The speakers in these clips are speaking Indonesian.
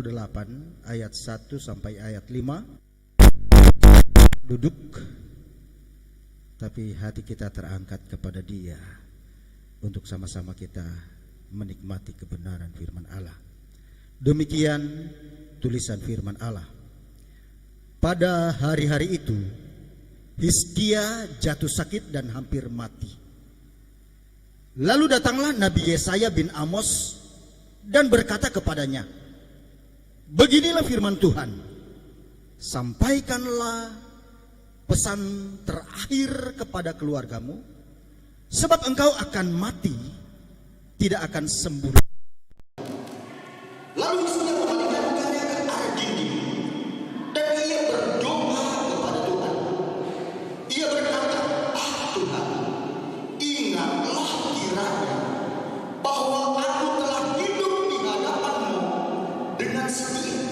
8 ayat 1 sampai ayat 5. Duduk, tapi hati kita terangkat kepada Dia untuk sama-sama kita menikmati kebenaran firman Allah. Demikian tulisan firman Allah. Pada hari-hari itu Hizkia jatuh sakit dan hampir mati. Lalu datanglah Nabi Yesaya bin Amos dan berkata kepadanya, beginilah firman Tuhan, sampaikanlah pesan terakhir kepada keluargamu, sebab engkau akan mati, tidak akan sembuh. Lalu Hizkia memalingkan mukanya ke arah dinding dan ia berdoa kepada Tuhan. Ia berkata, Tuhan, ingatlah kiranya bahwa aku telah hidup di hadapan-Mu dengan setia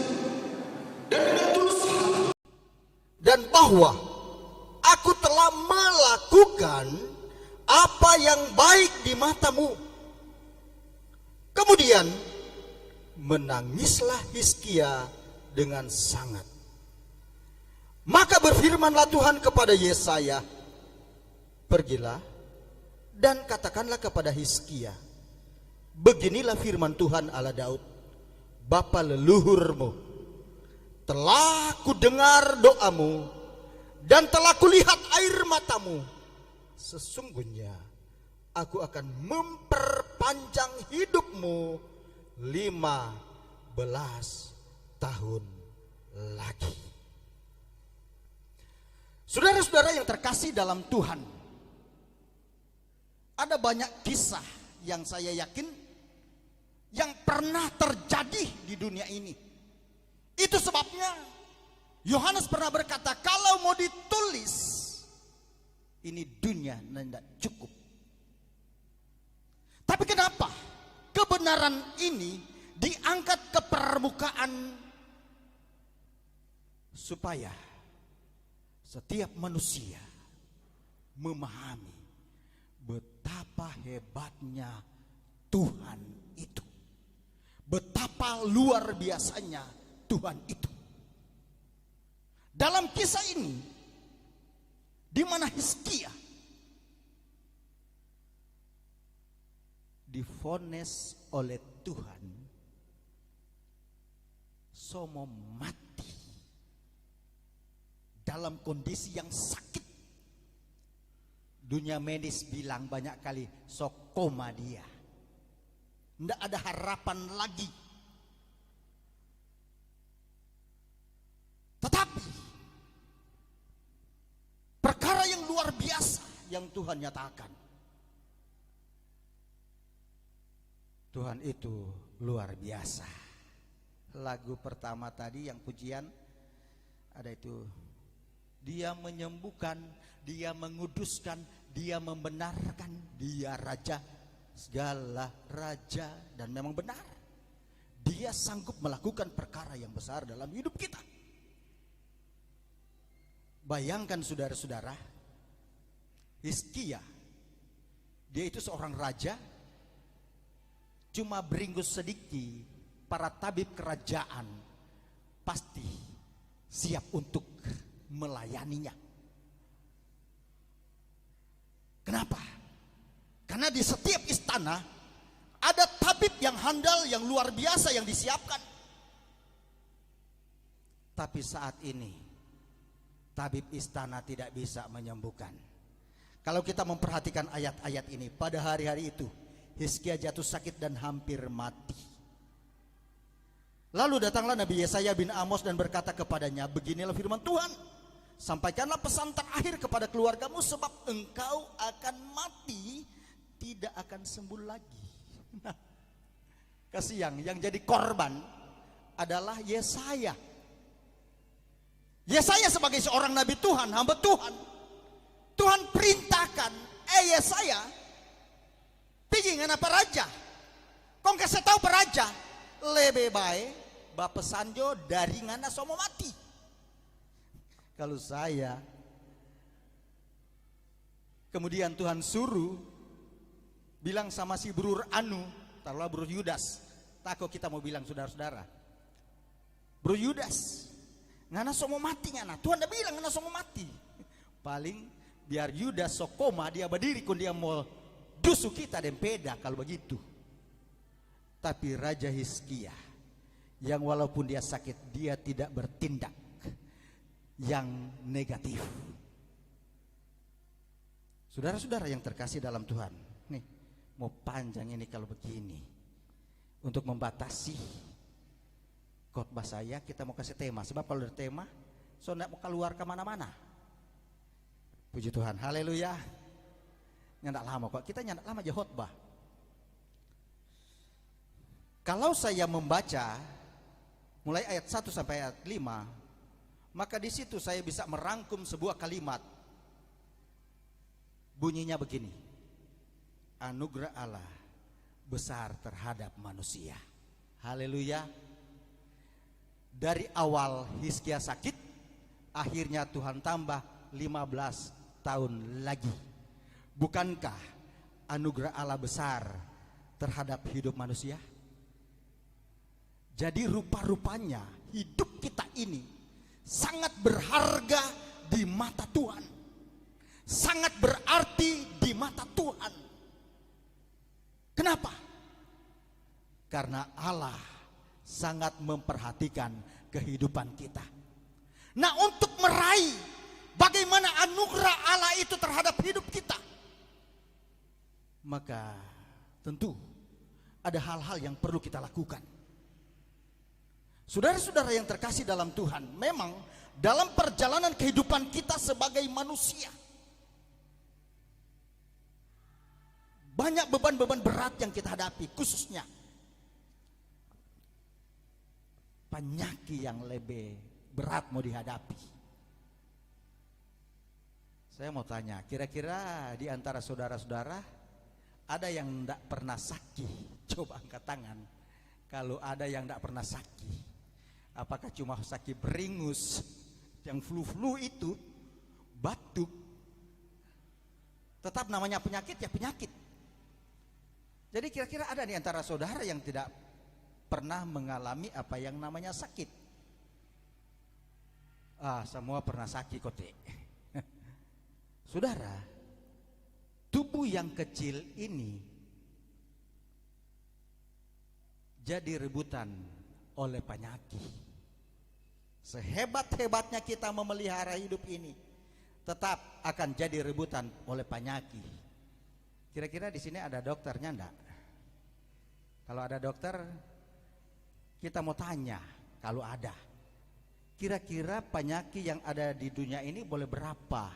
dan dengan tulus hati, dan bahwa aku telah melakukan apa yang baik di mata-Mu. Kemudian menangislah Hizkia dengan sangat. Maka berfirmanlah Tuhan kepada Yesaya, pergilah dan katakanlah kepada Hizkia, beginilah firman Tuhan Allah Daud, bapa leluhurmu, telah kudengar doamu dan telah kulihat air matamu. Sesungguhnya aku akan memperpanjang hidupmu 15 tahun lagi. Saudara-saudara yang terkasih dalam Tuhan, ada banyak kisah yang saya yakin yang pernah terjadi di dunia ini. Itu sebabnya Yohanes pernah berkata, kalau mau ditulis, ini dunia tidak cukup. Tapi kenapa kebenaran ini diangkat ke permukaan? Supaya setiap manusia memahami betapa hebatnya Tuhan itu, betapa luar biasanya Tuhan itu. Dalam kisah ini, di mana Hizkia divonis oleh Tuhan somo mati dalam kondisi yang sakit. Dunia medis bilang banyak kali sokoma dia, tidak ada harapan lagi. Tetapi perkara yang luar biasa yang Tuhan nyatakan, Tuhan itu luar biasa. Lagu pertama tadi yang pujian ada itu, Dia menyembuhkan, Dia menguduskan, Dia membenarkan, Dia Raja segala raja, dan memang benar Dia sanggup melakukan perkara yang besar dalam hidup kita. Bayangkan saudara-saudara, Hizkia, dia itu seorang raja, cuma beringus sedikit, para tabib kerajaan pasti siap untuk melayaninya. Kenapa? Karena di setiap istana ada tabib yang handal, yang luar biasa yang disiapkan. Tapi saat ini tabib istana tidak bisa menyembuhkan. Kalau kita memperhatikan ayat-ayat ini, pada hari-hari itu Hizkia jatuh sakit dan hampir mati. Lalu datanglah Nabi Yesaya bin Amos dan berkata kepadanya, beginilah firman Tuhan, sampaikanlah pesan terakhir kepada keluargamu, sebab engkau akan mati, tidak akan sembuh lagi. Nah, kasihan yang jadi korban adalah Yesaya. Yesaya sebagai seorang nabi Tuhan, hamba Tuhan, Tuhan perintahkan, Yesaya, pergi dengan apa raja? Kau kasih tahu peraja, lebih baik bapak sanjo dari ngana somo mati. Kalau saya, kemudian Tuhan suruh bilang sama si Brur Anu, taruhlah Brur Yudas, takut kita mau bilang saudara-saudara, Bro Yudas, ngana mau mati ngana. Tuhan dah bilang ngana mau mati. Paling biar Yudas sokoma dia berdiri kun dia mau dusu kita dan peda kalau begitu. Tapi Raja Hizkia yang walaupun dia sakit dia tidak bertindak yang negatif. Saudara-saudara yang terkasih dalam Tuhan, nih mau panjang ini kalau begini. Untuk membatasi khotbah saya kita mau kasih tema. Sebab kalau ada tema, so tidak mau keluar kemana-mana. Puji Tuhan, haleluya. Nyandak lama kok, kita nyandak lama aja khotbah. Kalau saya membaca mulai ayat 1 sampai ayat 5, maka di situ saya bisa merangkum sebuah kalimat. Bunyinya begini. Anugerah Allah besar terhadap manusia. Haleluya. Dari awal Hizkia sakit, akhirnya Tuhan tambah 15 tahun lagi. Bukankah anugerah Allah besar terhadap hidup manusia? Jadi rupa-rupanya hidup kita ini sangat berharga di mata Tuhan. Sangat berarti di mata Tuhan. Kenapa? Karena Allah sangat memperhatikan kehidupan kita. Nah, untuk meraih bagaimana anugerah Allah itu terhadap hidup kita, maka tentu ada hal-hal yang perlu kita lakukan. Saudara-saudara yang terkasih dalam Tuhan, memang dalam perjalanan kehidupan kita sebagai manusia, banyak beban-beban berat yang kita hadapi, khususnya penyakit yang lebih berat mau dihadapi. Saya mau tanya, kira-kira di antara saudara-saudara ada yang tidak pernah sakit? Coba angkat tangan. Kalau ada yang tidak pernah sakit, apakah cuma sakit beringus, yang flu-flu itu, batuk, tetap namanya penyakit ya penyakit. Jadi kira-kira ada di antara saudara yang tidak pernah mengalami apa yang namanya sakit? Semua pernah sakit kote. Saudara, tubuh yang kecil ini jadi rebutan oleh penyakit. Sehebat-hebatnya kita memelihara hidup ini, tetap akan jadi rebutan oleh penyakit. Kira-kira di sini ada dokternya enggak? Kalau ada dokter, kita mau tanya, kalau ada, kira-kira penyakit yang ada di dunia ini boleh berapa?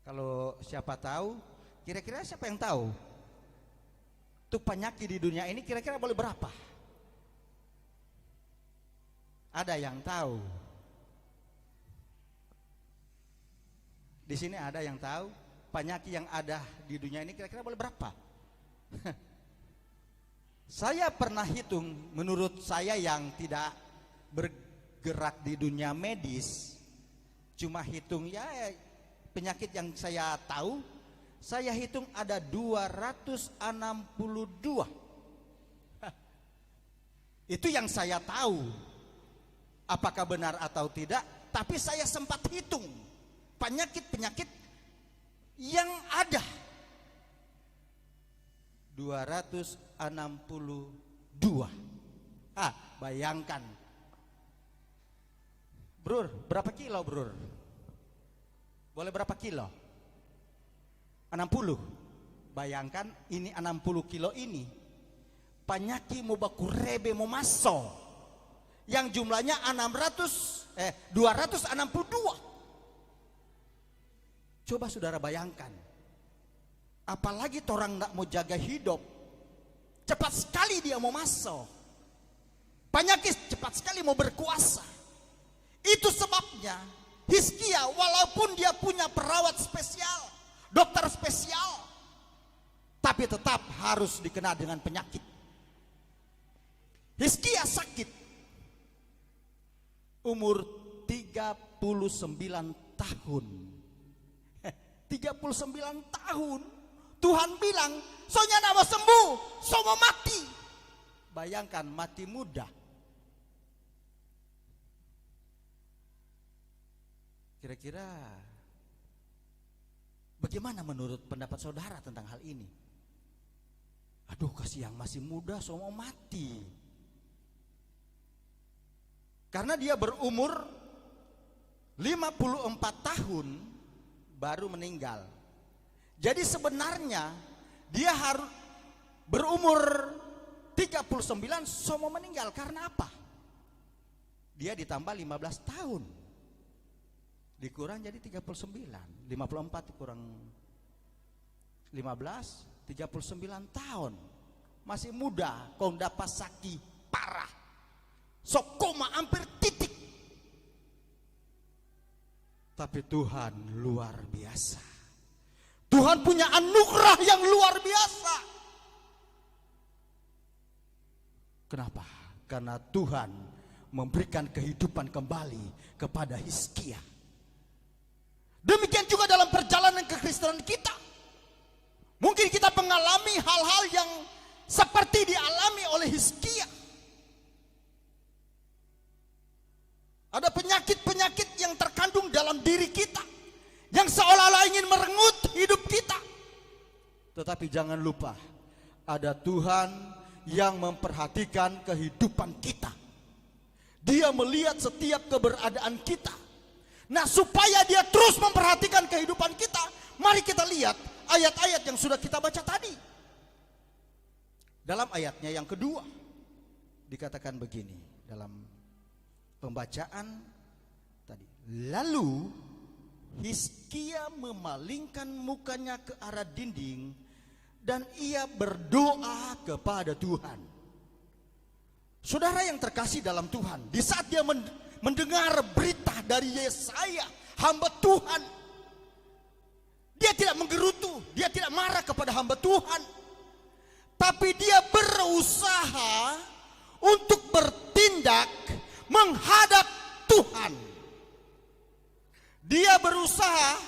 Kalau siapa tahu, kira-kira siapa yang tahu? Tuh penyakit di dunia ini kira-kira boleh berapa? Ada yang tahu? Di sini ada yang tahu penyakit yang ada di dunia ini kira-kira boleh berapa? Saya pernah hitung, menurut saya yang tidak bergerak di dunia medis, cuma hitung ya penyakit yang saya tahu, saya hitung ada 262. Itu yang saya tahu. Apakah benar atau tidak, tapi saya sempat hitung penyakit-penyakit yang ada. 262. Bayangkan. Brur, berapa kilo, Brur? Boleh berapa kilo? 60. Bayangkan ini 60 kilo ini penyakit mau baku rebe mau masuk yang jumlahnya 262. Coba saudara bayangkan, apalagi orang tidak mau jaga hidup, cepat sekali dia mau masuk penyakit, cepat sekali mau berkuasa. Itu sebabnya Hizkia walaupun dia punya perawat spesial, dokter spesial, tapi tetap harus dikenal dengan penyakit. Hizkia sakit umur 39 tahun. 39 tahun. Tuhan bilang, soalnya nak mau sembuh, so mau mati. Bayangkan mati muda. Kira-kira bagaimana menurut pendapat saudara tentang hal ini? Aduh, kasih yang masih muda so mau mati. Karena dia berumur 54 tahun baru meninggal. Jadi sebenarnya dia harus berumur 39 so mau meninggal. Karena apa? Dia ditambah 15 tahun. Dikurang jadi 39. 54 kurang 15, 39 tahun. Masih muda, kau dapat sakit parah. Sok koma hampir titik. Tapi Tuhan luar biasa. Tuhan punya anugerah yang luar biasa. Kenapa? Karena Tuhan memberikan kehidupan kembali kepada Hizkia. Demikian juga dalam perjalanan kekristenan kita. Mungkin kita mengalami hal-hal yang seperti dialami oleh Hizkia. Ada penyakit-penyakit yang terkandung dalam diri kita, yang seolah-olah ingin merenggut hidup kita. Tetapi jangan lupa, ada Tuhan yang memperhatikan kehidupan kita. Dia melihat setiap keberadaan kita. Nah, supaya dia terus memperhatikan kehidupan kita, mari kita lihat ayat-ayat yang sudah kita baca tadi. Dalam ayatnya yang kedua dikatakan begini dalam pembacaan tadi. Lalu Hizkia memalingkan mukanya ke arah dinding dan ia berdoa kepada Tuhan. Saudara yang terkasih dalam Tuhan, di saat dia mendengar berita dari Yesaya, hamba Tuhan, dia tidak menggerutu, dia tidak marah kepada hamba Tuhan, tapi dia berusaha untuk bertindak menghadap Tuhan. Dia berusaha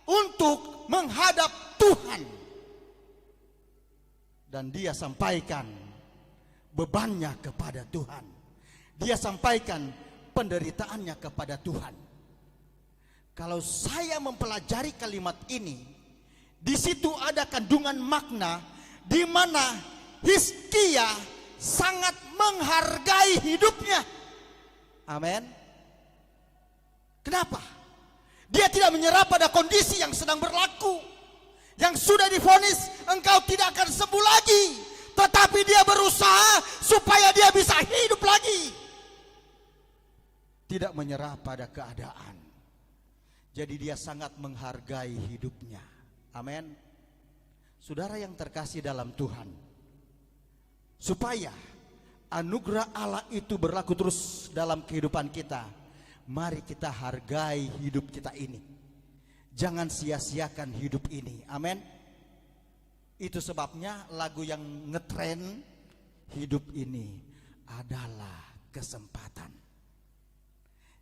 untuk menghadap Tuhan. Dan dia sampaikan bebannya kepada Tuhan. Dia sampaikan penderitaannya kepada Tuhan. Kalau saya mempelajari kalimat ini, di situ ada kandungan makna di mana Hizkia sangat menghargai hidupnya. Amin. Kenapa? Dia tidak menyerah pada kondisi yang sedang berlaku, yang sudah divonis engkau tidak akan sembuh lagi, tetapi dia berusaha supaya dia bisa hidup lagi. Tidak menyerah pada keadaan. Jadi dia sangat menghargai hidupnya. Amin. Saudara yang terkasih dalam Tuhan, supaya anugerah Allah itu berlaku terus dalam kehidupan kita, mari kita hargai hidup kita ini. Jangan sia-siakan hidup ini. Amin. Itu sebabnya lagu yang ngetren, hidup ini adalah kesempatan.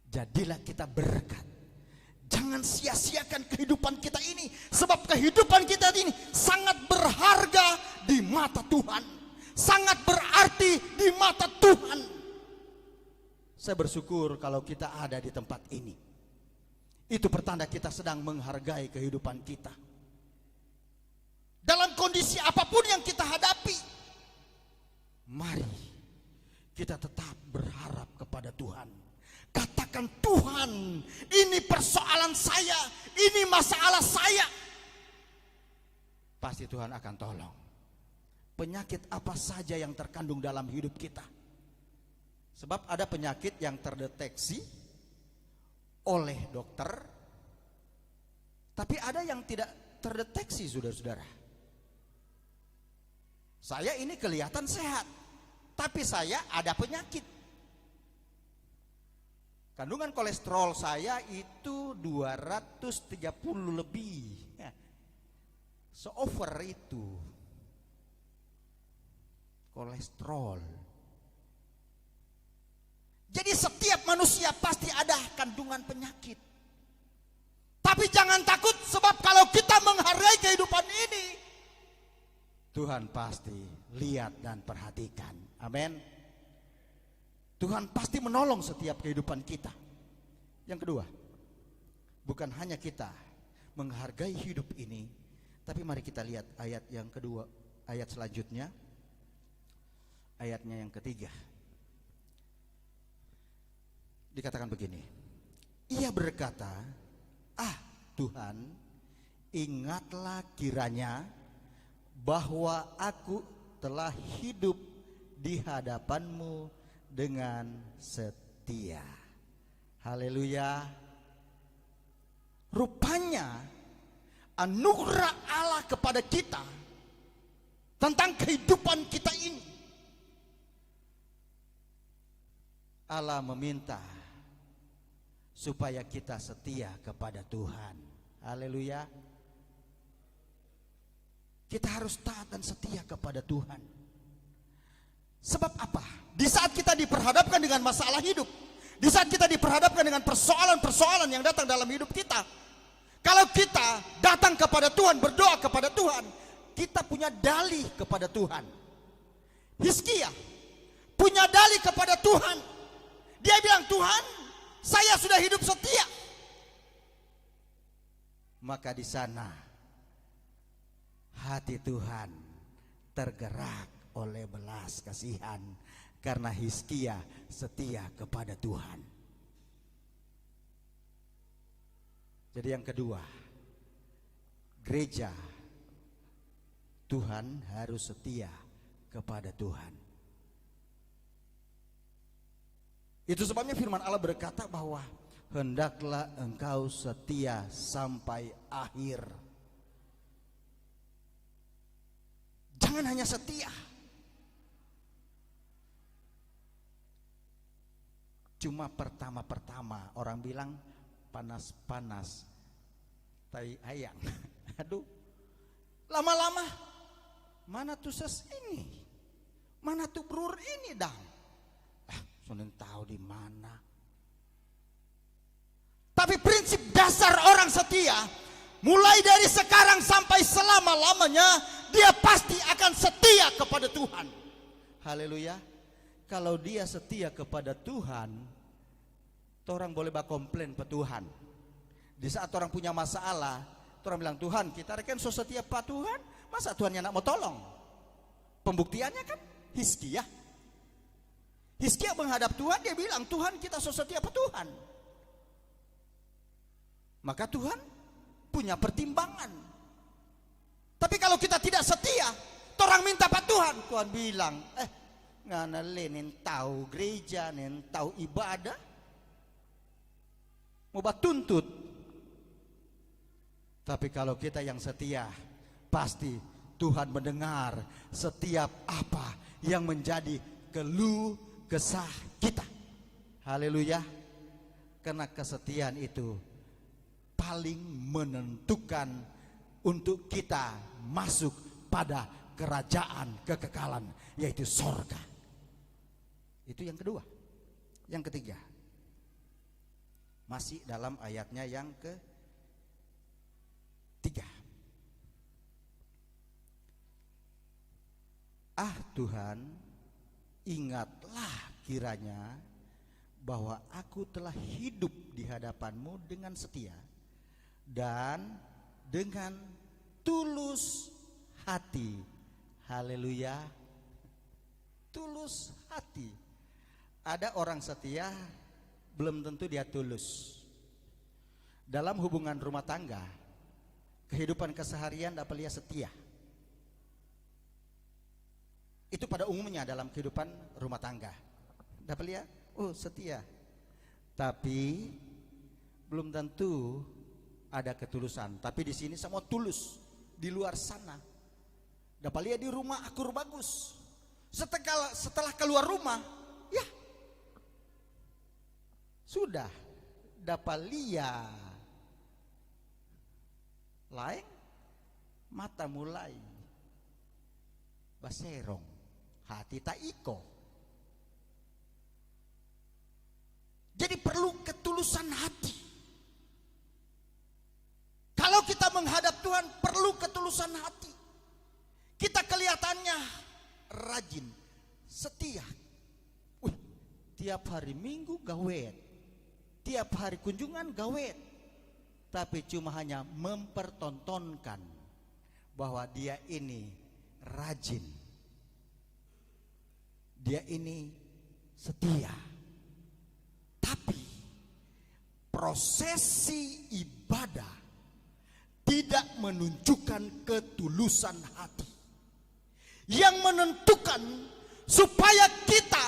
Jadilah kita berkat. Jangan sia-siakan kehidupan kita ini, sebab kehidupan kita ini sangat berharga di mata Tuhan, sangat berarti di mata Tuhan. Saya bersyukur kalau kita ada di tempat ini. Itu pertanda kita sedang menghargai kehidupan kita. Dalam kondisi apapun yang kita hadapi, mari kita tetap berharap kepada Tuhan. Katakan, Tuhan, ini persoalan saya, ini masalah saya. Pasti Tuhan akan tolong. Penyakit apa saja yang terkandung dalam hidup kita. Sebab ada penyakit yang terdeteksi oleh dokter, tapi ada yang tidak terdeteksi, saudara-saudara. Saya ini kelihatan sehat, tapi saya ada penyakit. Kandungan kolesterol saya itu 230 lebih. So-over itu kolesterol. Jadi setiap manusia pasti ada kandungan penyakit. Tapi jangan takut, sebab kalau kita menghargai kehidupan ini, Tuhan pasti lihat dan perhatikan. Amin. Tuhan pasti menolong setiap kehidupan kita. Yang kedua, bukan hanya kita menghargai hidup ini, tapi mari kita lihat ayat yang kedua, ayat selanjutnya, ayatnya yang ketiga. Dikatakan begini, ia berkata, Tuhan, ingatlah kiranya bahwa aku telah hidup di hadapan-Mu dengan setia. Haleluya. Rupanya anugerah Allah kepada kita tentang kehidupan kita ini, Allah meminta supaya kita setia kepada Tuhan. Haleluya. Kita harus taat dan setia kepada Tuhan. Sebab apa? Di saat kita diperhadapkan dengan masalah hidup, di saat kita diperhadapkan dengan persoalan-persoalan yang datang dalam hidup kita, kalau kita datang kepada Tuhan, berdoa kepada Tuhan, kita punya dalih kepada Tuhan. Hizkia punya dalih kepada Tuhan. Dia bilang, Tuhan, saya sudah hidup setia. Maka di sana hati Tuhan tergerak oleh belas kasihan karena Hizkia setia kepada Tuhan. Jadi yang kedua, gereja Tuhan harus setia kepada Tuhan. Itu sebabnya firman Allah berkata bahwa hendaklah engkau setia sampai akhir. Jangan hanya setia, cuma pertama-pertama orang bilang panas-panas tai ayang. Aduh, lama-lama mana tuh ses ini, mana tuh brur ini dang. Sudah tahu di mana. Tapi prinsip dasar orang setia, mulai dari sekarang sampai selama-lamanya, dia pasti akan setia kepada Tuhan. Haleluya. Kalau dia setia kepada Tuhan, orang boleh komplain ke Tuhan. Di saat orang punya masalah, orang bilang, Tuhan, kita rekan so setia pak Tuhan, masa Tuhannya nak mau tolong? Pembuktiannya kan Hizkia. Hizkia menghadap Tuhan, dia bilang, Tuhan, kita so setia pak Tuhan. Maka Tuhan punya pertimbangan. Tapi kalau kita tidak setia, orang minta pak Tuhan, Tuhan bilang, ngana lenin tahu gereja, nen tahu ibadah, mau tuntut. Tapi kalau kita yang setia, pasti Tuhan mendengar setiap apa yang menjadi keluh kesah kita. Haleluya. Karena kesetiaan itu paling menentukan untuk kita masuk pada kerajaan kekekalan, yaitu sorga. Itu yang kedua. Yang ketiga, masih dalam ayatnya yang ketiga. Tuhan, ingatlah kiranya bahwa aku telah hidup di hadapan-Mu dengan setia dan dengan tulus hati. Haleluya. Tulus hati. Ada orang setia, belum tentu dia tulus. Dalam hubungan rumah tangga, kehidupan keseharian dapat lihat setia. Itu pada umumnya dalam kehidupan rumah tangga. Dapat lihat, setia. Tapi belum tentu ada ketulusan. Tapi di sini semua tulus. Di luar sana dapat lihat di rumah akur bagus. Setelah keluar rumah, ya sudah dapat lihat lain mata mulai baserong, hati tak iko. Jadi perlu ketulusan hati. Kalau kita menghadap Tuhan perlu ketulusan hati. Kita kelihatannya rajin, setia. Tiap hari Minggu gawet, tiap hari kunjungan gawet. tapi cuma hanya mempertontonkan bahwa dia ini rajin, dia ini setia. Tapi prosesi ibadah tidak menunjukkan ketulusan hati. Yang menentukan supaya kita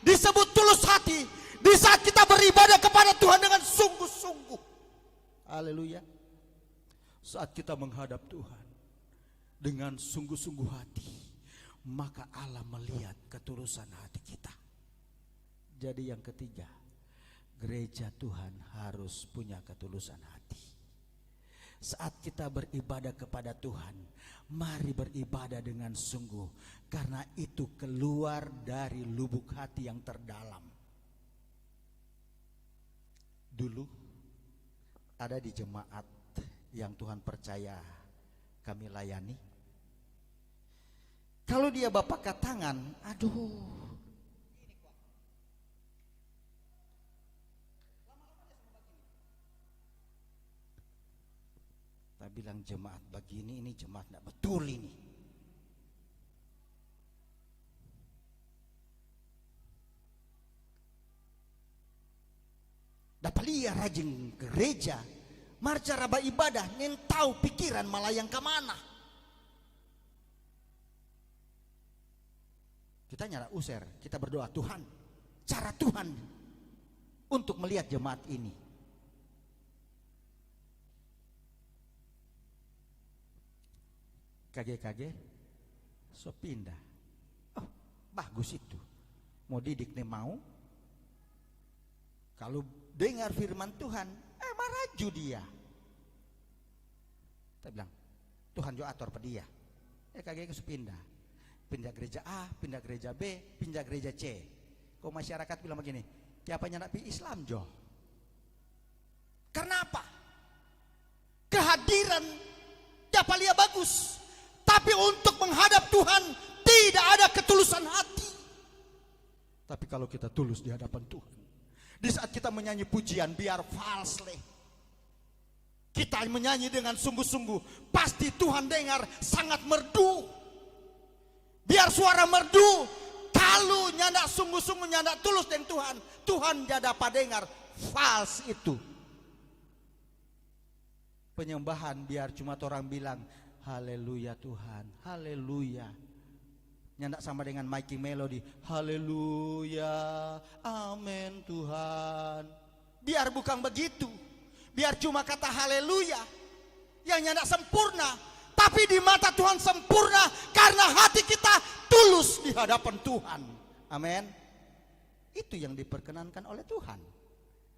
disebut tulus hati di saat kita beribadah kepada Tuhan dengan sungguh-sungguh. Haleluya. Saat kita menghadap Tuhan dengan sungguh-sungguh hati, maka Allah melihat ketulusan hati kita. Jadi yang ketiga, gereja Tuhan harus punya ketulusan hati. Saat kita beribadah kepada Tuhan, mari beribadah dengan sungguh, karena itu keluar dari lubuk hati yang terdalam. Dulu ada di jemaat yang Tuhan percaya kami layani, kalau dia bapak tangan, aduh, kita bilang jemaat begini, ini jemaat tidak betul ini. Dapat lihat rajin gereja, marca raba ibadah, nen tahu pikiran malah yang kemana. Kita nyara user, kita berdoa Tuhan, cara Tuhan untuk melihat jemaat ini. Kage-kage, so pindah. Oh, bagus itu. Mau didik nih mau. Kalau dengar firman Tuhan, maraju dia. Kita bilang, Tuhan jo atur pada dia. Kage-kage so pindah. Pindah gereja A, pindah gereja B, pindah gereja C. Kok masyarakat bilang begini, tiapanya nak pi Islam jo. Karena apa? Kehadiran tiap lihat bagus, tapi untuk menghadap Tuhan tidak ada ketulusan hati. Tapi kalau kita tulus di hadapan Tuhan, di saat kita menyanyi pujian, biar false, kita menyanyi dengan sungguh-sungguh, pasti Tuhan dengar sangat merdu. Biar suara merdu, kalau nyanda sungguh-sungguh, nyanda tulus dengan Tuhan, Tuhan dia dapat dengar false itu. Penyembahan biar cuma orang bilang haleluya Tuhan, haleluya. Nyanda sama dengan Mikey Melody, haleluya, amin Tuhan. Biar bukan begitu, biar cuma kata haleluya yang nyanda sempurna. Tapi di mata Tuhan sempurna karena hati kita tulus di hadapan Tuhan. Amin. Itu yang diperkenankan oleh Tuhan.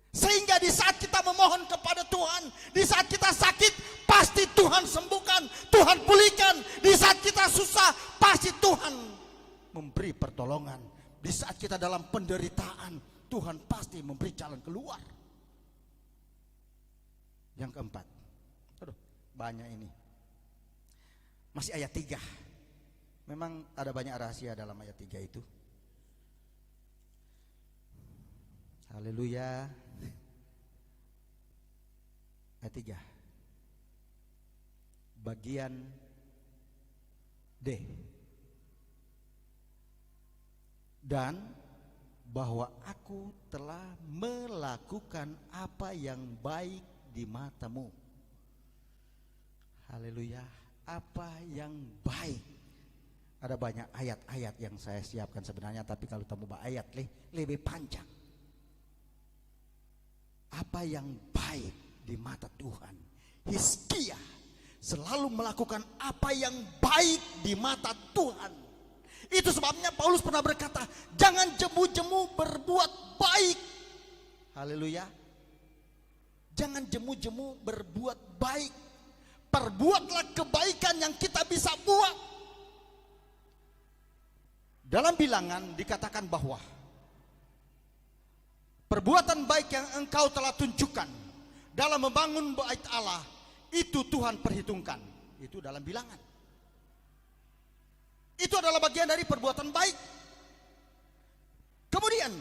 Sehingga di saat kita memohon kepada Tuhan, di saat kita sakit, pasti Tuhan sembuhkan, Tuhan pulihkan. Di saat kita susah, pasti Tuhan memberi pertolongan. Di saat kita dalam penderitaan, Tuhan pasti memberi jalan keluar. Yang keempat, aduh banyak ini. Masih ayat 3. Memang ada banyak rahasia dalam ayat 3 itu. Haleluya. Ayat 3. Bagian D. Dan bahwa aku telah melakukan apa yang baik di matamu. Haleluya. Apa yang baik. Ada banyak ayat-ayat yang saya siapkan sebenarnya, tapi kalau tamu ayat lebih panjang. Apa yang baik di mata Tuhan. Hizkia selalu melakukan apa yang baik di mata Tuhan. Itu sebabnya Paulus pernah berkata, jangan jemu-jemu berbuat baik. Haleluya. Jangan jemu-jemu berbuat baik. Perbuatlah kebaikan yang kita bisa buat. Dalam bilangan dikatakan bahwa perbuatan baik yang engkau telah tunjukkan dalam membangun bait Allah, itu Tuhan perhitungkan. Itu dalam bilangan. Itu adalah bagian dari perbuatan baik. Kemudian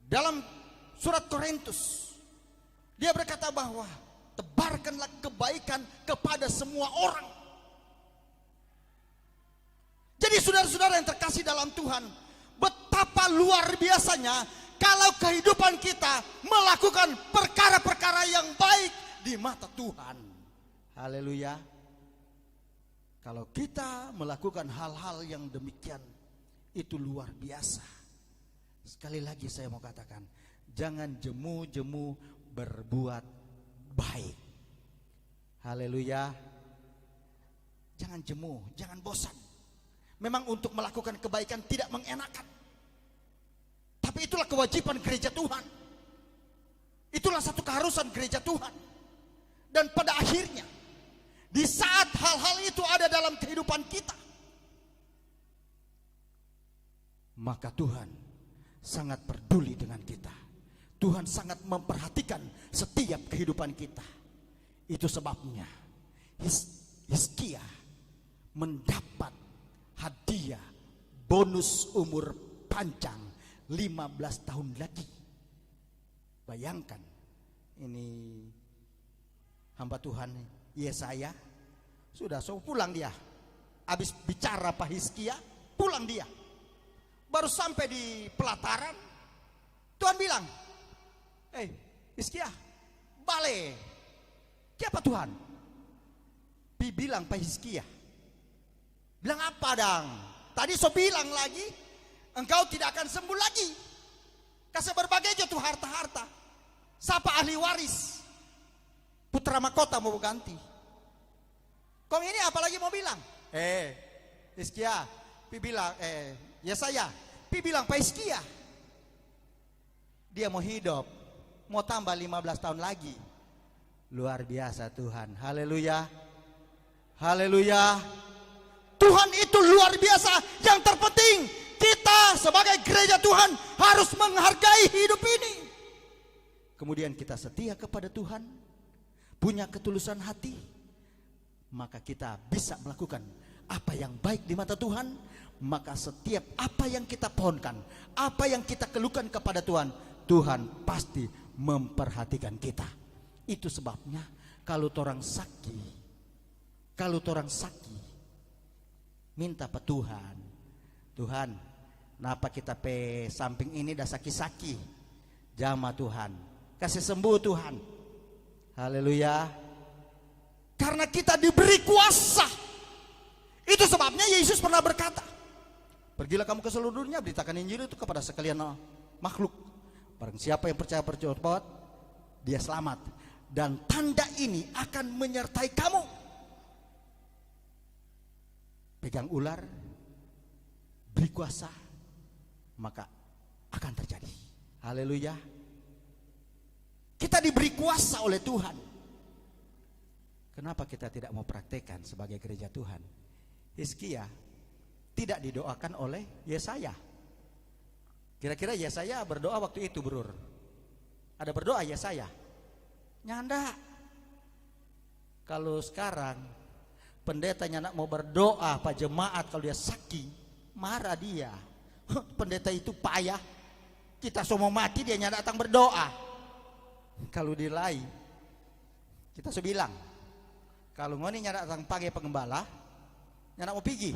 dalam surat Korintus dia berkata bahwa tebarkanlah kebaikan kepada semua orang. Jadi saudara-saudara yang terkasih dalam Tuhan, betapa luar biasanya kalau kehidupan kita melakukan perkara-perkara yang baik di mata Tuhan. Haleluya. Kalau kita melakukan hal-hal yang demikian, itu luar biasa. Sekali lagi saya mau katakan, jangan jemu-jemu berbuat baik. Haleluya. Jangan jemu, jangan bosan. Memang untuk melakukan kebaikan tidak mengenakan, tapi itulah kewajiban gereja Tuhan. Itulah satu keharusan gereja Tuhan. Dan pada akhirnya, di saat hal-hal itu ada dalam kehidupan kita, maka Tuhan sangat peduli dengan kita. Tuhan sangat memperhatikan setiap kehidupan kita. Itu sebabnya Hizkia mendapat hadiah bonus umur panjang 15 tahun lagi. Bayangkan, ini hamba Tuhan Yesaya sudah pulang dia. Habis bicara Pak Hizkia, pulang dia. Baru sampai di pelataran, Tuhan bilang, Hizkia, balik. Siapa Tuhan? Bilang Pak Hizkia. Bilang apa dang? Tadi so bilang lagi, engkau tidak akan sembuh lagi. Kasih berbagai jatuh harta-harta. Siapa ahli waris? Putra mahkota mau ganti. Kong ini apalagi mau bilang? Hizkia, Pi bilang, Yesaya, Pi bilang Pak Hizkia, dia mau hidup, mau tambah 15 tahun lagi. Luar biasa Tuhan. Haleluya. Haleluya. Tuhan itu luar biasa. Yang terpenting kita sebagai gereja Tuhan harus menghargai hidup ini. Kemudian kita setia kepada Tuhan, punya ketulusan hati, maka kita bisa melakukan apa yang baik di mata Tuhan. Maka setiap apa yang kita pohonkan, apa yang kita keluhkan kepada Tuhan, Tuhan pasti memperhatikan kita. Itu sebabnya kalau orang sakit, minta ke Tuhan, Tuhan, kenapa kita pe samping ini dah sakit-sakit? Jama Tuhan, kasih sembuh Tuhan. Haleluya. Karena kita diberi kuasa. Itu sebabnya Yesus pernah berkata, pergilah kamu ke seluruh dunia, beritakan Injil itu kepada sekalian makhluk. Barang siapa yang percaya bertobat, dia selamat. Dan tanda ini akan menyertai kamu. Pegang ular, beri kuasa, maka akan terjadi. Haleluya. Kita diberi kuasa oleh Tuhan. Kenapa kita tidak mau praktekkan sebagai gereja Tuhan? Hizkia tidak didoakan oleh Yesaya. Kira-kira Yesaya berdoa waktu itu, Brur? Ada berdoa Yesaya? Nyanda. Kalau sekarang pendetanya nak mau berdoa Pak jemaat, kalau dia sakit marah dia. Pendeta itu payah, kita semua mati dia nyanda datang berdoa. Kalau dilai kita sebilang, kalau ngoni nyanda datang pagi pengembala, nyanda mau pergi.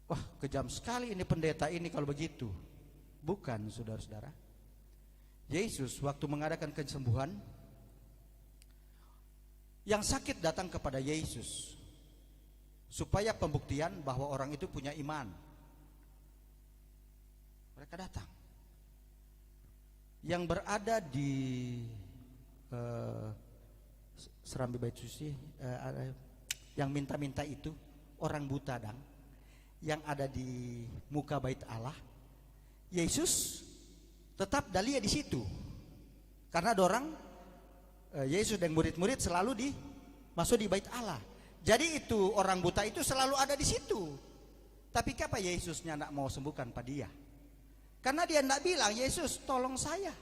Wah kejam sekali ini pendeta ini kalau begitu. Bukan saudara-saudara. Yesus waktu mengadakan kesembuhan, yang sakit datang kepada Yesus supaya pembuktian bahwa orang itu punya iman. Mereka datang. Yang berada di Serambi Bait Suci, yang minta-minta itu orang buta dang, yang ada di muka bait Allah. Yesus tetap dalia di situ, karena dorang Yesus dan murid-murid selalu masuk di bait Allah. Jadi itu orang buta itu selalu ada di situ. Tapi kenapa Yesusnya tidak mau sembuhkan pada dia? Karena dia tidak bilang, Yesus tolong saya.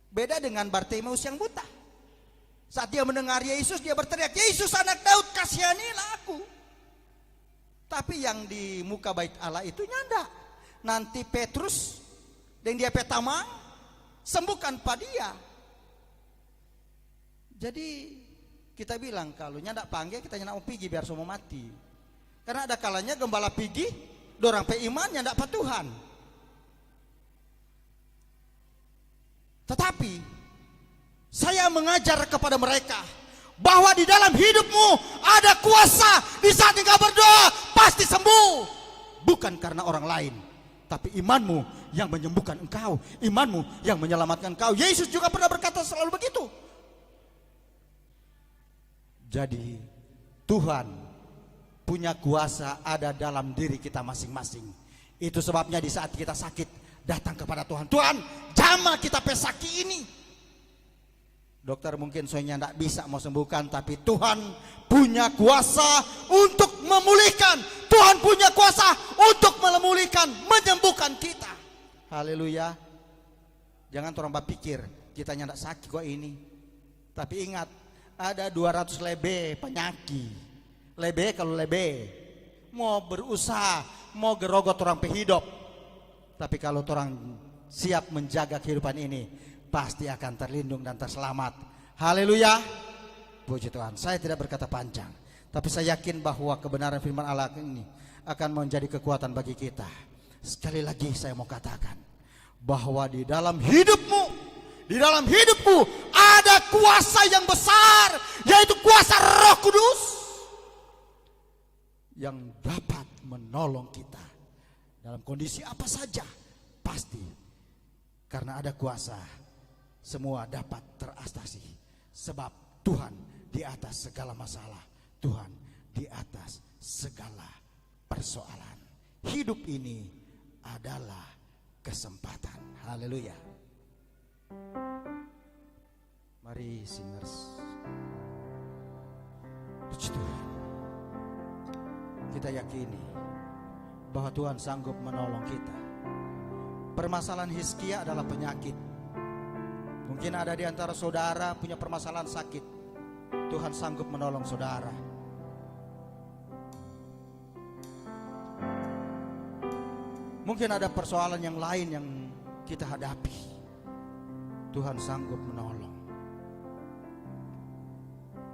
Beda dengan Bartimeus yang buta. Saat dia mendengar Yesus, dia berteriak, Yesus anak Daud, kasihanilah aku. Tapi yang di muka bait Allah itu nyanda. Nanti Petrus dan dia petamang sembuhkan pada dia. Jadi kita bilang kalau nyandak panggil kita nyandak mau pergi biar semua mati. Karena ada kalanya gembala pergi, dorang pe iman nyandak pa Tuhan. Tetapi saya mengajar kepada mereka bahwa di dalam hidupmu ada kuasa. Di saat engkau berdoa pasti sembuh. Bukan karena orang lain, tapi imanmu yang menyembuhkan engkau, imanmu yang menyelamatkan engkau. Yesus juga pernah berkata selalu begitu. Jadi Tuhan punya kuasa ada dalam diri kita masing-masing. Itu sebabnya di saat kita sakit datang kepada Tuhan. Tuhan, jamah kita pesaki ini. Dokter mungkin soalnya tidak bisa mau sembuhkan, tapi Tuhan punya kuasa untuk memulihkan. Tuhan punya kuasa untuk memulihkan, menyembuhkan kita. Haleluya. Jangan orang berpikir kita tidak sakit kok ini. Tapi ingat, ada 200 lebih penyakit. Lebih kalau lebih mau berusaha, mau gerogot orang hidup. Tapi kalau orang siap menjaga kehidupan ini, pasti akan terlindung dan terselamat. Haleluya. Puji Tuhan. Saya tidak berkata panjang, tapi saya yakin bahwa kebenaran firman Allah ini akan menjadi kekuatan bagi kita. Sekali lagi saya mau katakan bahwa di dalam hidupmu, di dalam hidupku ada kuasa yang besar, yaitu kuasa Roh Kudus yang dapat menolong kita dalam kondisi apa saja. Pasti karena ada kuasa, semua dapat teratasi. Sebab Tuhan di atas segala masalah, Tuhan di atas segala persoalan. Hidup ini adalah kesempatan. Haleluya. Mari singers, puji Tuhan. Kita yakini bahwa Tuhan sanggup menolong kita. Permasalahan Hizkia adalah penyakit. Mungkin ada di antara saudara punya permasalahan sakit. Tuhan sanggup menolong saudara. Mungkin ada persoalan yang lain yang kita hadapi. Tuhan sanggup menolong.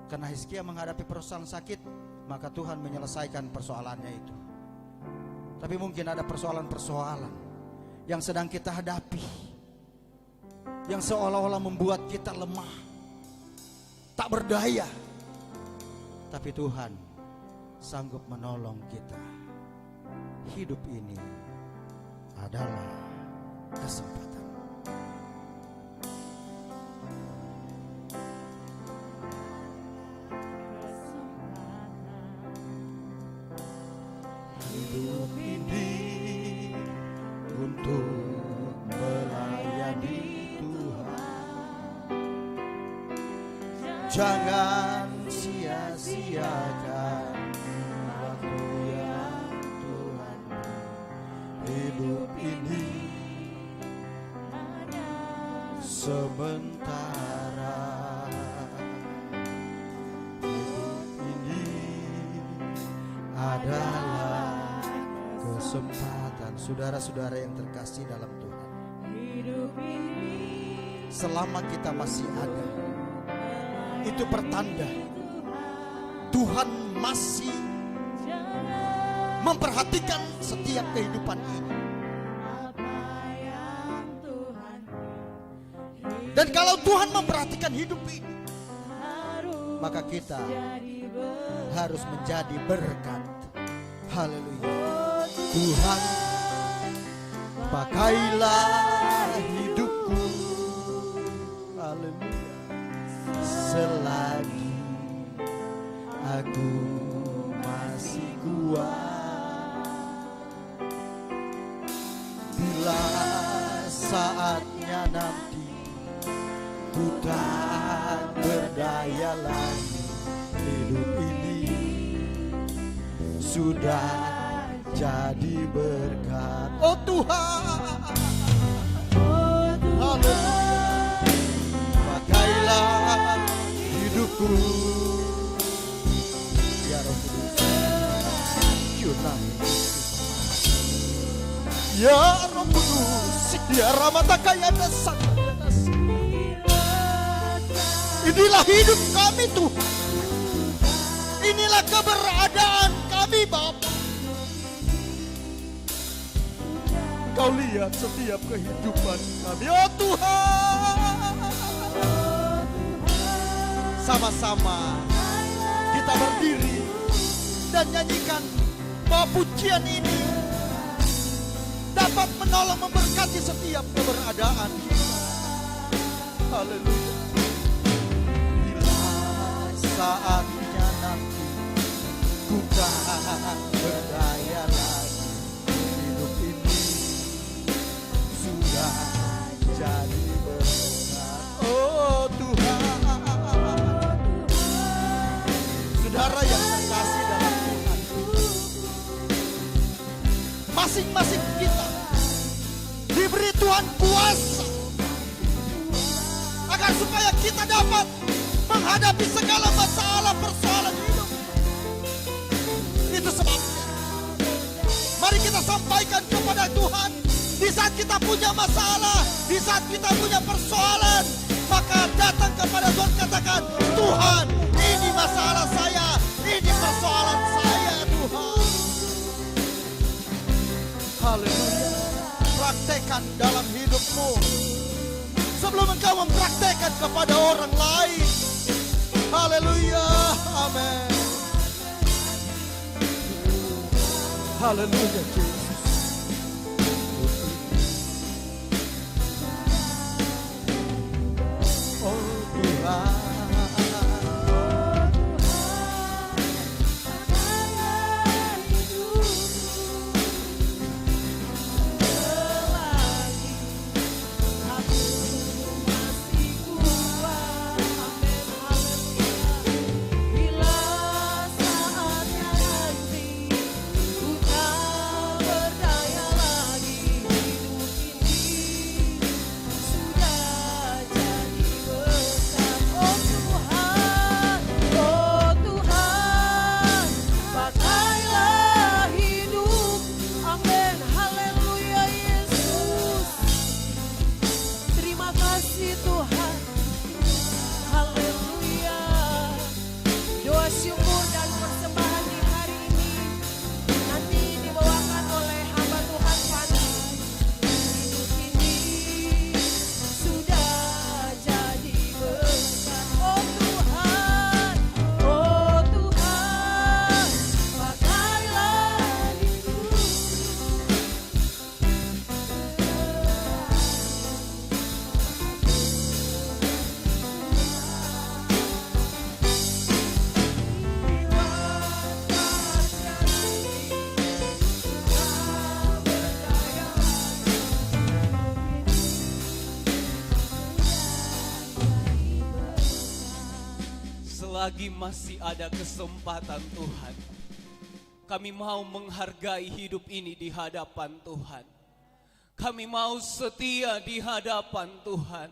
Karena Hizkia menghadapi persoalan sakit, maka Tuhan menyelesaikan persoalannya itu. Tapi mungkin ada persoalan-persoalan yang sedang kita hadapi, yang seolah-olah membuat kita lemah, tak berdaya. Tapi Tuhan sanggup menolong kita. Hidup ini adalah kesempatan. Hidup ini untuk melayani Tuhan. Jangan sia-siakan waktu yang Tuhan beri. Hidup ini sementara. Hidup ini adalah kesempatan. Saudara-saudara yang terkasih dalam Tuhan, selama kita masih ada, itu pertanda Tuhan masih memperhatikan setiap kehidupan ini. Dan kalau Tuhan memperhatikan hidup ini, maka kita harus menjadi berkat. Haleluya. Tuhan, pakailah hidupku, haleluya, selagi aku masih kuat. Bila saatnya nanti ku tak berdaya lagi, hidup ini sudah jadi berkat. Oh Tuhan, haleluya, pakailah hidupku, ya Roh Kudus, ya Roh Kudus, ya Ramadakaya dasar. Inilah hidup kami Tuhan. Inilah keberadaan kami Bapa. Kau lihat setiap kehidupan kami, oh Tuhan. Sama-sama kita berdiri dan nyanyikan bahwa pujian ini dapat menolong memberkati setiap keberadaan. Haleluya. Bila saatnya nanti ku tak berdaya lagi, hidup ini sudah jadi benar. Oh Tuhan, saudara yang terkasih dalam Tuhan, masing-masing kita diberi Tuhan kuasa agar supaya kita dapat menghadapi segala masalah persoalan hidup. Itu sebabnya mari kita sampaikan kepada Tuhan. Di saat kita punya masalah, di saat kita punya persoalan, maka datang kepada Tuhan, katakan, Tuhan, ini masalah saya, ini persoalan saya Tuhan. Haleluya. Praktekkan dalam hidupmu sebelum engkau mempraktekkan kepada orang lain. Haleluya. Amin. Haleluya Yesus. Oh Tuhan. Selagi masih ada kesempatan Tuhan, kami mau menghargai hidup ini di hadapan Tuhan. Kami mau setia di hadapan Tuhan.